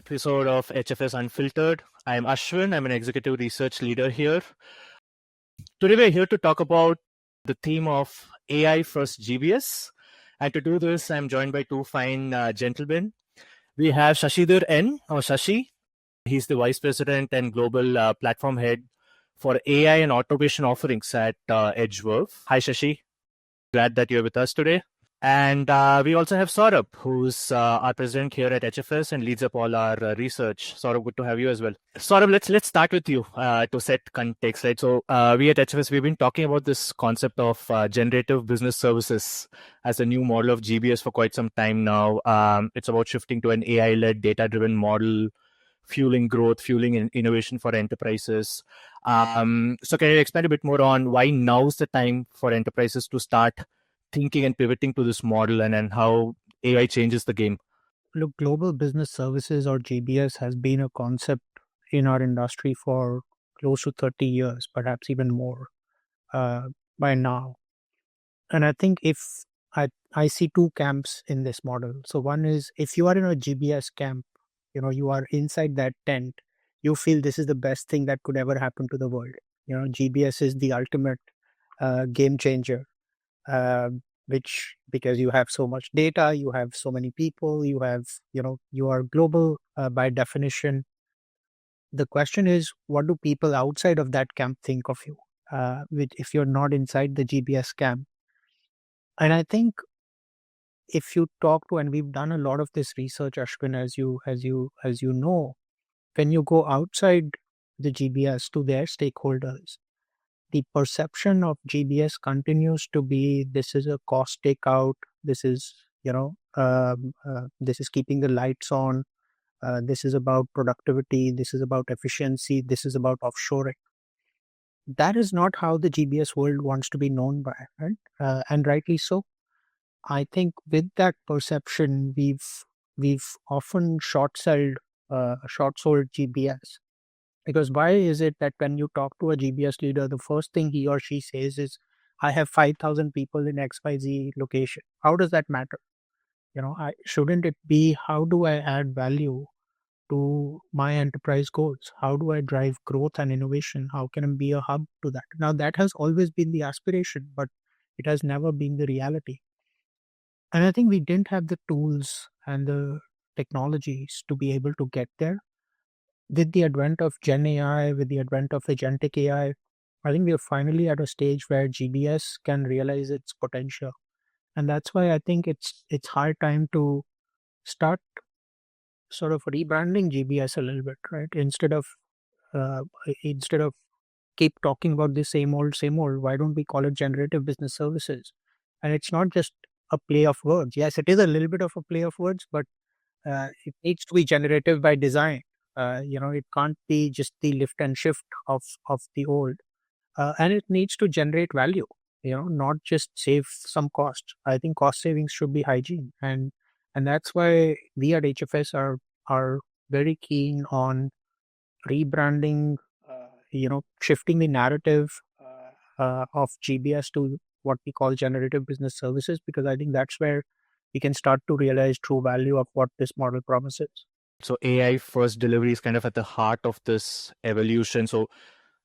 episode of HFS Unfiltered. I'm Ashwin. I'm an executive research leader here. Today, we're here to talk about the theme of AI first GBS. And to do this, I'm joined by two fine gentlemen. We have Shashidhar N, or Shashi. He's the Vice President and Global Platform Head for AI and Automation Offerings at EdgeVerve. Hi, Shashi. Glad that you're with us today. And we also have Saurabh, who's our president here at HFS and leads up all our research. Saurabh, good to have you as well. Saurabh, let's start with you to set context, right? So we at HFS, we've been talking about this concept of generative business services as a new model of GBS for quite some time now. It's about shifting to an AI-led, data-driven model, fueling growth, fueling innovation for enterprises. So can you expand a bit more on why now's the time for enterprises to start thinking and pivoting to this model and how AI changes the game? Look, global business services or GBS has been a concept in our industry for close to 30 years, perhaps even more by now. And I think if I see two camps in this model. So one is if you are in a GBS camp, you are inside that tent, you feel this is the best thing that could ever happen to the world. GBS is the ultimate game changer. Which because you have so much data, you have so many people, you have, you are global by definition. The question is, what do people outside of that camp think of you? If you're not inside the GBS camp. And I think if you talk to, and we've done a lot of this research, Ashwin, as you know, when you go outside the GBS to their stakeholders, the perception of GBS continues to be this is a cost takeout. This is, this is keeping the lights on. This is about productivity. This is about efficiency. This is about offshoring. That is not how the GBS world wants to be known by, right? And rightly so. I think with that perception, we've often short-sold GBS. Because why is it that when you talk to a GBS leader, the first thing he or she says is, I have 5,000 people in XYZ location. How does that matter? Shouldn't it be, how do I add value to my enterprise goals? How do I drive growth and innovation? How can I be a hub to that? Now, that has always been the aspiration, but it has never been the reality. And I think we didn't have the tools and the technologies to be able to get there. With the advent of Gen AI, with the advent of agentic AI, I think we are finally at a stage where GBS can realize its potential. And that's why I think it's high time to start sort of rebranding GBS a little bit, right? Instead of keep talking about the same old, why don't we call it generative business services? And it's not just a play of words. Yes, it is a little bit of a play of words, but it needs to be generative by design. It can't be just the lift and shift of the old, and it needs to generate value. Not just save some cost. I think cost savings should be hygiene, and that's why we at HFS are very keen on rebranding. Shifting the narrative of GBS to what we call generative business services, because I think that's where we can start to realize true value of what this model promises. So AI first delivery is kind of at the heart of this evolution. So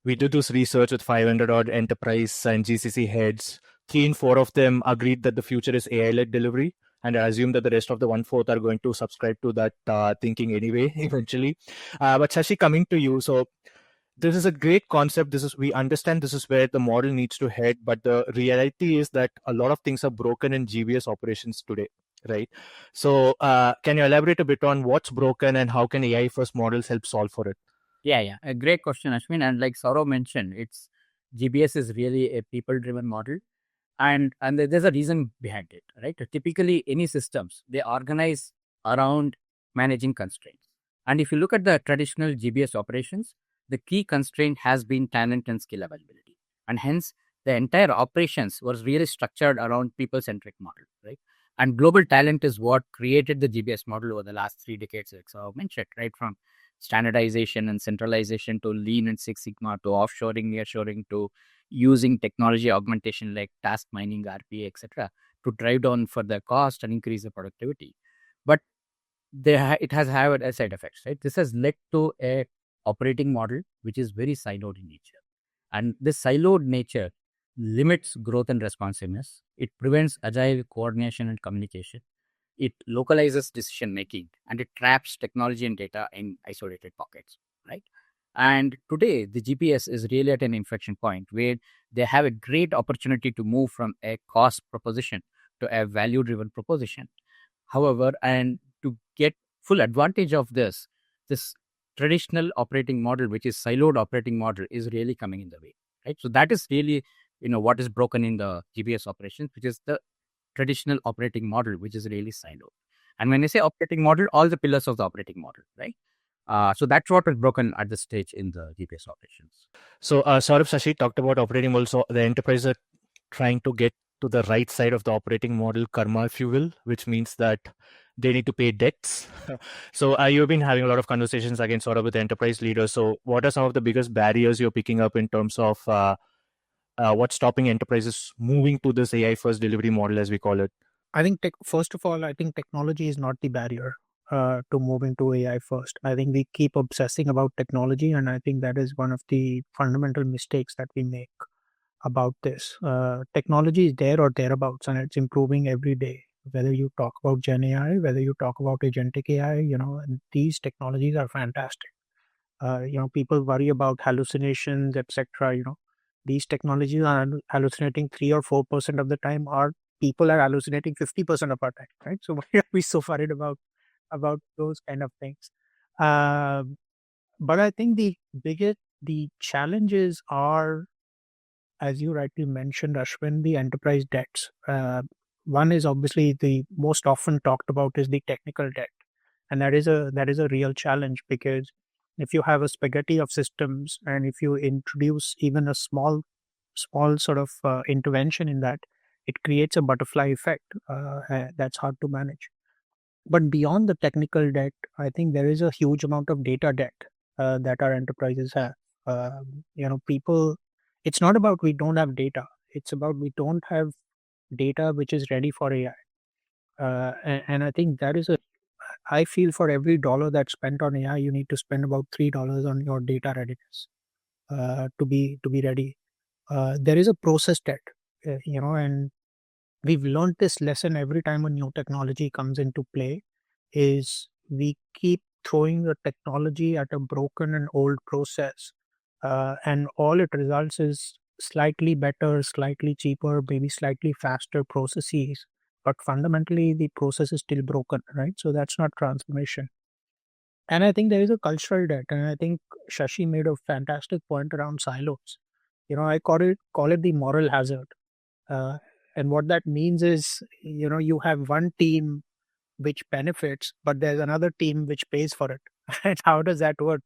we did this research with 500 odd enterprise and GCC heads. 3 in 4 of them agreed that the future is AI-led delivery. And I assume that the rest of the 1/4 are going to subscribe to that thinking anyway, eventually. But Shashi, coming to you. So this is a great concept. We understand this is where the model needs to head. But the reality is that a lot of things are broken in GBS operations today. Right. So can you elaborate a bit on what's broken and how can AI first models help solve for it? Yeah. A great question, Ashwin. And like Saurabh mentioned, GBS is really a people-driven model. And there's a reason behind it, right? Typically, any systems, they organize around managing constraints. And if you look at the traditional GBS operations, the key constraint has been talent and skill availability. And hence, the entire operations was really structured around people-centric model, right? And global talent is what created the GBS model over the last 3 decades, like Saurabh mentioned, right? From standardization and centralization to Lean and Six Sigma to offshoring, nearshoring to using technology augmentation like task mining, RPA, etc., to drive down for the cost and increase the productivity. But it has had a side effects, right? This has led to a operating model which is very siloed in nature. And this siloed nature limits growth and responsiveness. It prevents agile coordination and communication. It localizes decision making, and it traps technology and data in isolated pockets, right? And today, the GPS is really at an inflection point where they have a great opportunity to move from a cost proposition to a value driven proposition. However, and to get full advantage of this traditional operating model, which is siloed operating model, is really coming in the way, right? So that is really, what is broken in the GBS operations, which is the traditional operating model, which is really siloed. And when I say operating model, all the pillars of the operating model, right? So that's what is broken at this stage in the GPS operations. So Saurabh, Shashi talked about operating model. So the enterprise are trying to get to the right side of the operating model karma, if you will, which means that they need to pay debts. So you've been having a lot of conversations again, sort of with enterprise leaders. So what are some of the biggest barriers you're picking up in terms of what's stopping enterprises moving to this AI first delivery model, as we call it? I think first of all, I think technology is not the barrier to moving to AI first. I think we keep obsessing about technology, and I think that is one of the fundamental mistakes that we make about this. Technology is there or thereabouts, and it's improving every day. Whether you talk about Gen AI, whether you talk about agentic AI, and these technologies are fantastic. People worry about hallucinations, etc. These technologies are hallucinating 3 or 4% of the time. Our people are hallucinating 50% of our time, right? So why are we so worried about those kind of things? But I think the challenges are, as you rightly mentioned, Ashwin, the enterprise debts. One is obviously the most often talked about is the technical debt, and that is a real challenge, because if you have a spaghetti of systems and if you introduce even a small sort of intervention in that, it creates a butterfly effect that's hard to manage. But beyond the technical debt, I think there is a huge amount of data debt that our enterprises have. People, it's not about we don't have data. It's about we don't have data which is ready for AI. And I think that is I feel for every dollar that's spent on AI, you need to spend about $3 on your data readiness to be ready. There is a process debt, and we've learned this lesson every time a new technology comes into play. Is we keep throwing the technology at a broken and old process, and all it results is slightly better, slightly cheaper, maybe slightly faster processes, but fundamentally the process is still broken, right? So that's not transformation. And I think there is a cultural debt, and I think Shashi made a fantastic point around silos. I call it the moral hazard. uh, and what that means is, you have one team which benefits, but there's another team which pays for it. And how does that work?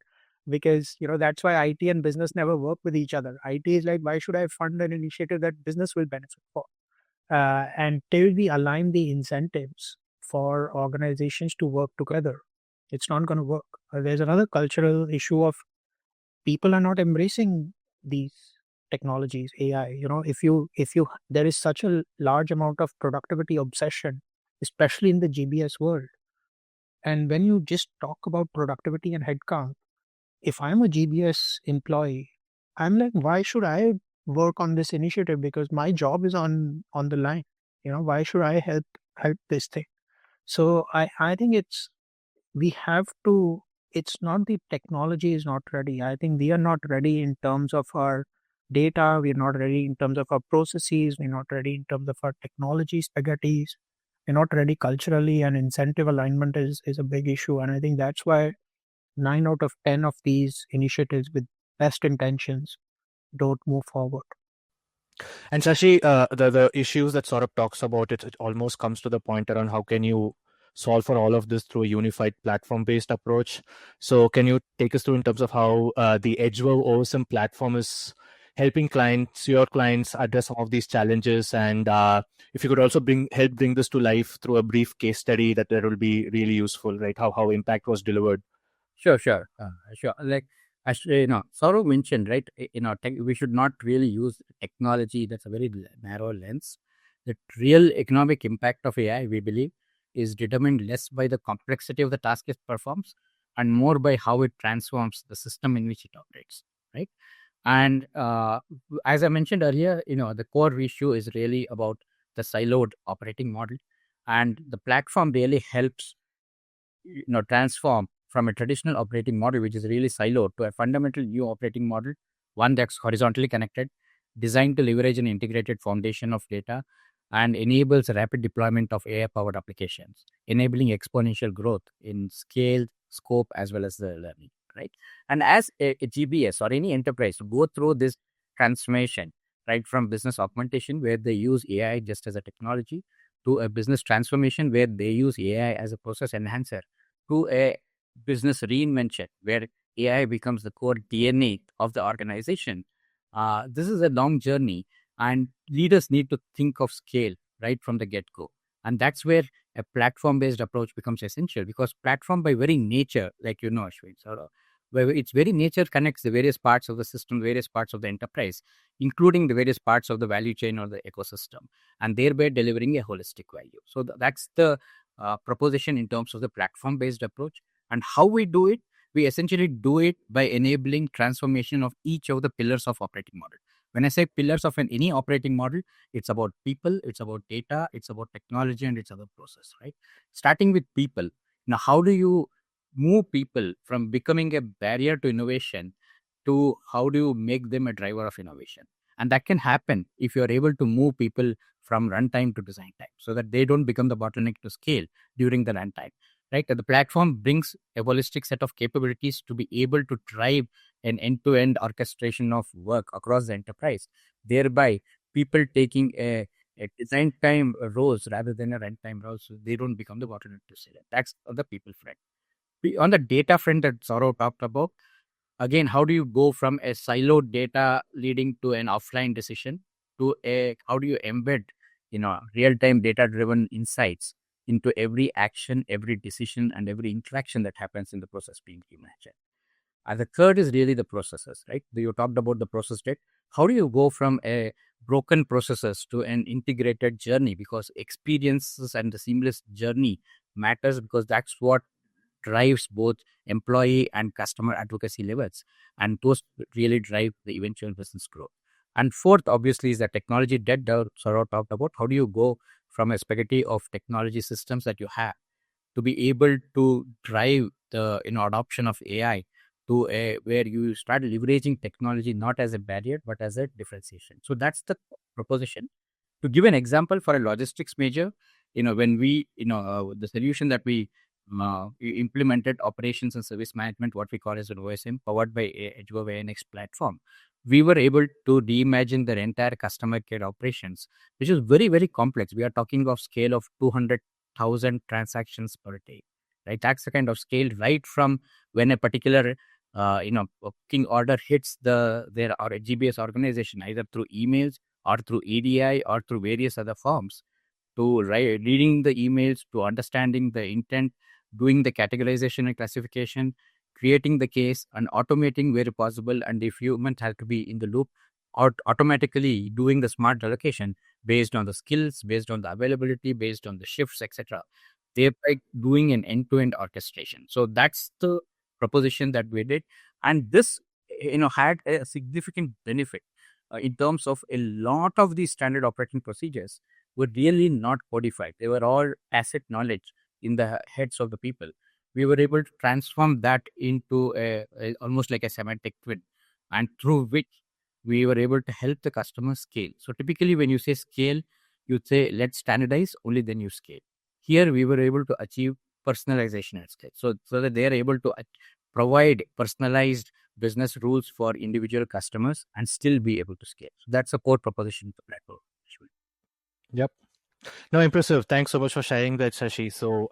Because that's why IT and business never work with each other. IT is like, why should I fund an initiative that business will benefit for? And till we align the incentives for organizations to work together, it's not going to work. There's another cultural issue of people are not embracing these technologies, AI. If you there is such a large amount of productivity obsession, especially in the GBS world. And when you just talk about productivity and headcount, if I'm a GBS employee, I'm like, why should I work on this initiative? Because my job is on the line. Why should I help this thing? So I think we have to. It's not the technology is not ready. I think we are not ready in terms of our data. We're not ready in terms of our processes. We're not ready in terms of our technology spaghettis. We're not ready culturally, and incentive alignment is a big issue. And I think that's why 9 out of 10 of these initiatives with best intentions don't move forward. And Shashi, the issues that Saurabh talks about, it almost comes to the point around how can you solve for all of this through a unified platform-based approach. So can you take us through in terms of how the EdgeVerve OSM platform is helping your clients address some of these challenges, and if you could also help bring this to life through a brief case study, that will be really useful, right? How impact was delivered. Sure. Like, as Saurabh mentioned, right? We should not really use technology. That's a very narrow lens. The real economic impact of AI, we believe, is determined less by the complexity of the task it performs and more by how it transforms the system in which it operates, right? And as I mentioned earlier, the core issue is really about the siloed operating model, and the platform really helps transform from a traditional operating model, which is really siloed, to a fundamental new operating model, one that's horizontally connected, designed to leverage an integrated foundation of data, and enables rapid deployment of AI-powered applications, enabling exponential growth in scale, scope, as well as the learning, right? And as a GBS or any enterprise go through this transformation, right, from business augmentation, where they use AI just as a technology, to a business transformation, where they use AI as a process enhancer, to a business reinvention, where AI becomes the core DNA of the organization. This is a long journey, and leaders need to think of scale right from the get-go. And that's where a platform-based approach becomes essential, because platform by very nature, like Ashwin, where its very nature connects the various parts of the system, various parts of the enterprise, including the various parts of the value chain or the ecosystem, and thereby delivering a holistic value. So that's the proposition in terms of the platform-based approach. And how we do it, we essentially do it by enabling transformation of each of the pillars of operating model. When I say pillars of any operating model, it's about people, it's about data, it's about technology, and it's about process, right? Starting with people. Now, how do you move people from becoming a barrier to innovation to how do you make them a driver of innovation? And that can happen if you're able to move people from runtime to design time, so that they don't become the bottleneck to scale during the runtime, right? And the platform brings a holistic set of capabilities to be able to drive an end-to-end orchestration of work across the enterprise, thereby people taking a design time roles rather than a runtime role, so they don't become the bottleneck to scale. That's on the people front. On the data front that Saurabh talked about, again, how do you go from a siloed data leading to an offline decision to how do you embed, real-time data-driven insights into every action, every decision, and every interaction that happens in the process being imagined? And the third is really the processes, right? You talked about the process deck. How do you go from a broken processes to an integrated journey? Because experiences and the seamless journey matters, because that's what drives both employee and customer advocacy levels, and those really drive the eventual business growth. And fourth, obviously, is the technology debt that Saurabh talked about. How do you go from a spaghetti of technology systems that you have to be able to drive the adoption of AI to where you start leveraging technology not as a barrier but as a differentiation? So that's the proposition. To give an example, for a logistics major, when we the solution that we implemented, operations and service management, what we call as an OSM, powered by EdgeVerve ANX platform, we were able to reimagine their entire customer care operations, which is very, very complex. We are talking of scale of 200,000 transactions per day, right? That's the kind of scale, right from when a particular booking order hits their or a GBS organization, either through emails or through EDI or through various other forms, to reading the emails, to understanding the intent, doing the categorization and classification, creating the case, and automating where possible. And if humans have to be in the loop, or automatically doing the smart allocation based on the skills, based on the availability, based on the shifts, etc. Thereby doing an end-to-end orchestration. So that's the proposition that we did, and this had a significant benefit in terms of a lot of these standard operating procedures were really not codified. They were all asset knowledge in the heads of the people. We were able to transform that into almost like a semantic twin, and through which we were able to help the customer scale. So typically when you say scale, you say let's standardize, only then you scale. Here we were able to achieve personalization at scale, so that they are able to provide personalized business rules for individual customers and still be able to scale. So that's a core proposition to platform. Yep. No, impressive. Thanks so much for sharing that, Shashi. So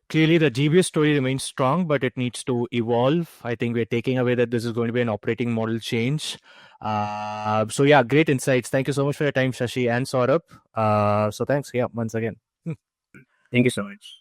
clearly the GBS story remains strong, but it needs to evolve. I think we're taking away that this is going to be an operating model change. So yeah, great insights. Thank you so much for your time, Shashi and Saurabh. So thanks. Yeah, once again. Thank you so much.